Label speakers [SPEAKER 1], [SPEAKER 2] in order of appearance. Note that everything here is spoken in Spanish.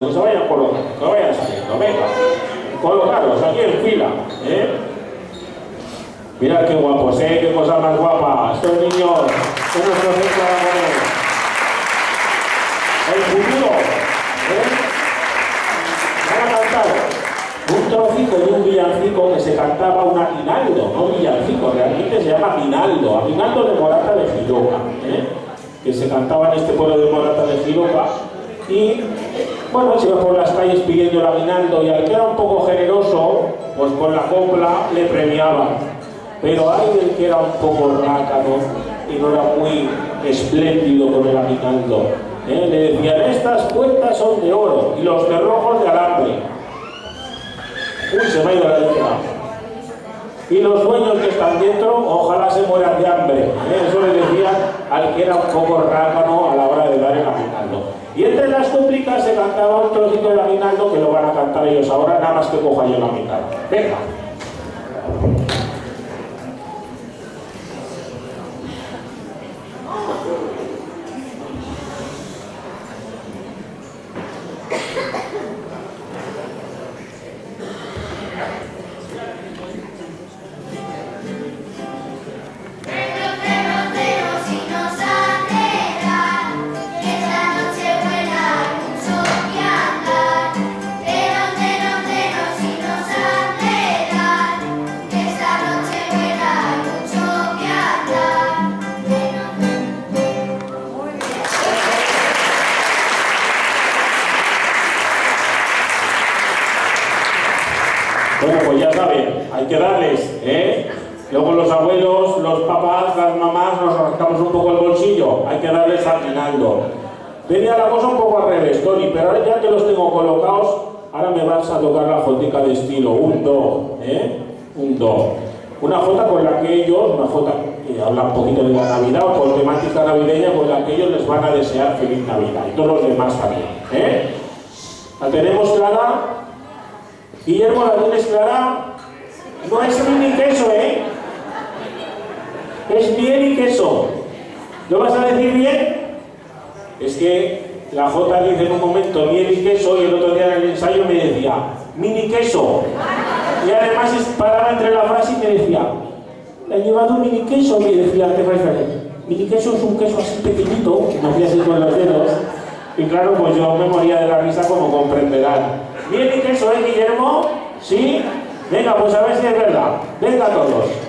[SPEAKER 1] Que se vayan colocando, que vayan saliendo, venga, colocaros aquí en fila, Mirad qué guapos, qué cosas más guapas, estos niños, que no se los centro aragonés. El futuro, van a cantar un trocito de un villancico que se cantaba un aguinaldo, no villancico, realmente se llama aguinaldo, aguinaldo de Morata de Giropa, que se cantaba en este pueblo de Morata de Giropa. Y bueno, se iba por las calles pidiendo el aguinaldo y al que era un poco generoso, pues con la copla le premiaban. Pero hay del que era un poco rácano y no era muy espléndido con el aguinaldo. Le decían, estas cuentas son de oro y los cerrojos de alambre. Uy, se me ha ido la letra. Y los dueños que están dentro, ojalá se mueran de hambre. Eso le decían al que era un poco rácano a la hora de dar el aguinaldo. Y entre las súplicas se cantaba un trocito del aguinaldo que lo van a cantar ellos ahora, nada más que coja yo la mitad. Venga. Bueno, pues ya saben, hay que darles, Luego los abuelos, los papás, las mamás nos rascamos un poco el bolsillo, hay que darles aguinaldo. Venía la cosa un poco al revés, Tony, pero ahora ya que los tengo colocados, ahora me vas a tocar la jotica de estilo, un do, un do. Una jota con la que ellos, una jota que habla un poquito de la Navidad o con temática navideña, con la que ellos les van a desear feliz Navidad, y todos los demás también, ¿La tenemos clara? Guillermo, ¿la tienes clara? No es miel y queso, Es miel y queso. ¿Lo vas a decir bien? Es que la Jota dice en un momento miel y queso y el otro día en el ensayo me decía mini queso. Y además paraba entre la frase y me decía, ¿le ha llevado un mini queso? Me decía, ¿qué referencia? Mini queso es un queso así pequeñito, que me hacía así con los dedos. Y claro, pues yo me moría de la risa, como comprenderán. Miel y queso, Guillermo? ¿Sí? Venga, pues a ver si es verdad. Venga todos.